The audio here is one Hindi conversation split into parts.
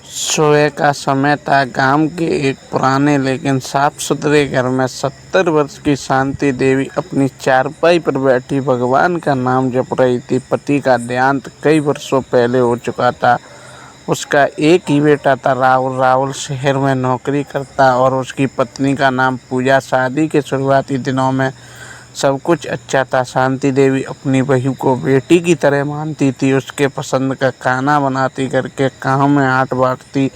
सुबह का समय था। गांव के एक पुराने लेकिन साफ-सुथरे घर में 70 वर्ष की शांति देवी अपनी चारपाई पर बैठी भगवान का नाम जप रही थी। पति का देहांत कई वर्षों पहले हो चुका था। उसका एक ही बेटा था राहुल। राहुल शहर में नौकरी करता और उसकी पत्नी का नाम पूजा। शादी के शुरुआती दिनों में सब कुछ अच्छा था। शांति देवी अपनी बहू को बेटी की तरह मानती थी। उसके पसंद का खाना बनाती, घर के काम में हाथ बांटती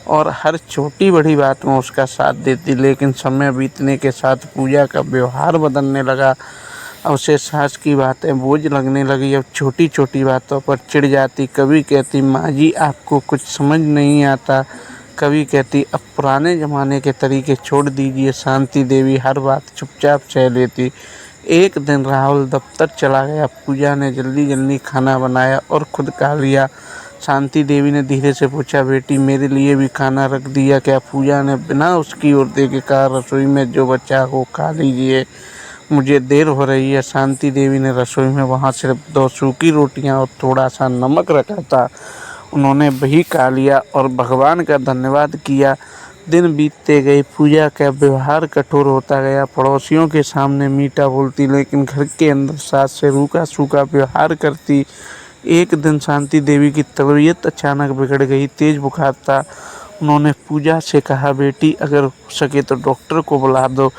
और हर छोटी बड़ी बात में उसका साथ देती। लेकिन समय बीतने के साथ पूजा का व्यवहार बदलने लगा। अब उसे सास की बातें बोझ लगने लगी। अब छोटी छोटी बातों पर चिढ़ जाती। कभी कहती, माँ जी आपको कुछ समझ नहीं आता। कभी कहती, अब पुराने ज़माने के तरीके छोड़ दीजिए। शांति देवी हर बात चुपचाप सह लेती। एक दिन राहुल दफ्तर चला गया। पूजा ने जल्दी जल्दी खाना बनाया और खुद खा लिया। शांति देवी ने धीरे से पूछा, बेटी मेरे लिए भी खाना रख दिया क्या? पूजा ने बिना उसकी ओर देखे कहा, रसोई में जो बचा वो खा लीजिए, मुझे देर हो रही है। शांति देवी ने रसोई में वहाँ सिर्फ 2 सूखी रोटियाँ और थोड़ा सा नमक रखा था। उन्होंने वही खा लिया और भगवान का धन्यवाद किया। दिन बीतते गए। पूजा का व्यवहार कठोर होता गया। पड़ोसियों के सामने मीठा बोलती, लेकिन घर के अंदर सास से रूखा सूखा व्यवहार करती। एक दिन शांति देवी की तबीयत अचानक बिगड़ गई। तेज बुखार था। उन्होंने पूजा से कहा, बेटी अगर हो सके तो डॉक्टर को बुला दो।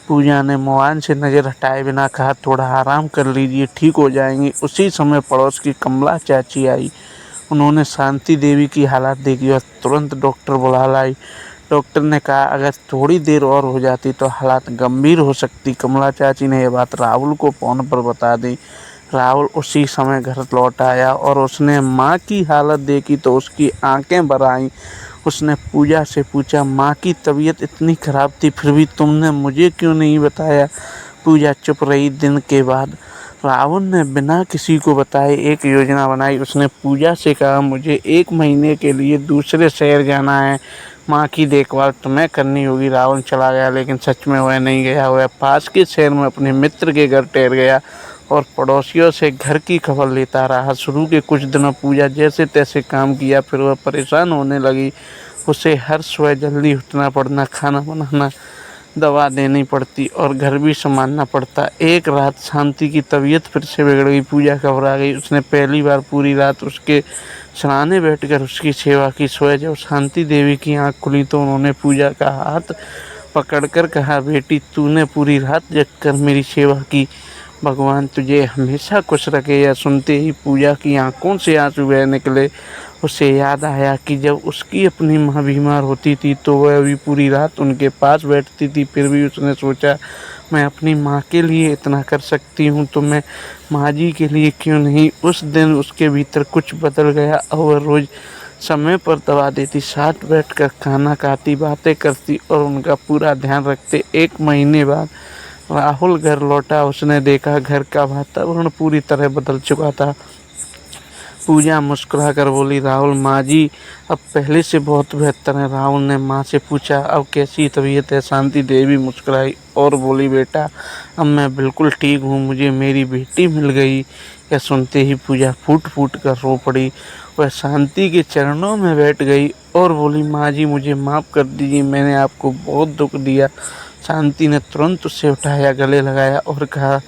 पूजा ने मोबाइल से नज़र हटाए बिना कहा, थोड़ा आराम कर लीजिए, ठीक हो जाएंगी। उसी समय पड़ोस की कमला चाची आई। उन्होंने शांति देवी की हालत देखी और तुरंत डॉक्टर बुला लाई। डॉक्टर ने कहा, अगर थोड़ी देर और हो जाती तो हालत गंभीर हो सकती। कमला चाची ने यह बात राहुल को फ़ोन पर बता दी। राहुल उसी समय घर लौट आया और उसने माँ की हालत देखी तो उसकी आंखें भर आईं। उसने पूजा से पूछा, माँ की तबीयत इतनी खराब थी फिर भी तुमने मुझे क्यों नहीं बताया? पूजा चुप रही। दिन के बाद राहुल ने बिना किसी को बताए एक योजना बनाई। उसने पूजा से कहा, मुझे 1 महीने के लिए दूसरे शहर जाना है। माँ की देखभाल तुम्हें करनी होगी। राहुल चला गया, लेकिन सच में वह नहीं गया। वह पास के शहर में अपने मित्र के घर ठहर गया और पड़ोसियों से घर की खबर लेता रहा। शुरू के कुछ दिनों पूजा जैसे तैसे काम किया, फिर वह परेशान होने लगी। उसे हर सुबह जल्दी उठना पड़ना, खाना बनाना, दवा देनी पड़ती और घर भी संभालना पड़ता। एक रात शांति की तबीयत फिर से बिगड़ गई। पूजा घबरा गई। उसने पहली बार पूरी रात उसके सराहने बैठकर उसकी सेवा की। सुबह जब शांति देवी की आँख खुली तो उन्होंने पूजा का हाथ पकड़कर कहा, बेटी तूने पूरी रात जगकर मेरी सेवा की, भगवान तुझे हमेशा खुश रखे। यह सुनते ही पूजा की आंखों से आंसू बह निकले। उसे याद आया कि जब उसकी अपनी माँ बीमार होती थी तो वह भी पूरी रात उनके पास बैठती थी। फिर भी उसने सोचा, मैं अपनी माँ के लिए इतना कर सकती हूँ तो मैं माँ जी के लिए क्यों नहीं? उस दिन उसके भीतर कुछ बदल गया और वह रोज़ समय पर दवा देती, साथ बैठकर खाना खाती, बातें करती और उनका पूरा ध्यान रखते। 1 महीने बाद राहुल घर लौटा। उसने देखा घर का वातावरण पूरी तरह बदल चुका था। पूजा मुस्कुराकर बोली, राहुल माँ जी अब पहले से बहुत बेहतर है। राहुल ने माँ से पूछा, अब कैसी तबीयत है? शांति देवी मुस्कुराई और बोली, बेटा अब मैं बिल्कुल ठीक हूँ, मुझे मेरी बेटी मिल गई। यह सुनते ही पूजा फूट फूट कर रो पड़ी। वह शांति के चरणों में बैठ गई और बोली, माँ जी मुझे माफ़ कर दीजिए, मैंने आपको बहुत दुख दिया। शांति ने तुरंत उसे उठाया, गले लगाया और कहा,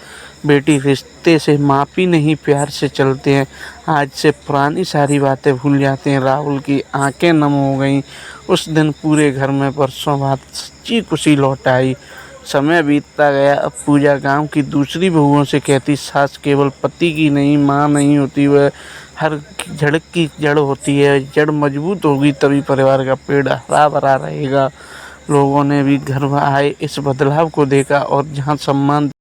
बेटी रिश्ते से माफ़ी नहीं प्यार से चलते हैं। आज से पुरानी सारी बातें भूल जाते हैं। राहुल की आंखें नम हो गईं। उस दिन पूरे घर में बरसों बाद सच्ची खुशी लौट आई। समय बीतता गया। अब पूजा गांव की दूसरी बहुओं से कहती, सास केवल पति की नहीं माँ नहीं होती, वह हर जड़ की जड़ होती है। जड़ मजबूत होगी तभी परिवार का पेड़ हरा भरा रहेगा। लोगों ने भी घर में आए इस बदलाव को देखा और जहाँ सम्मान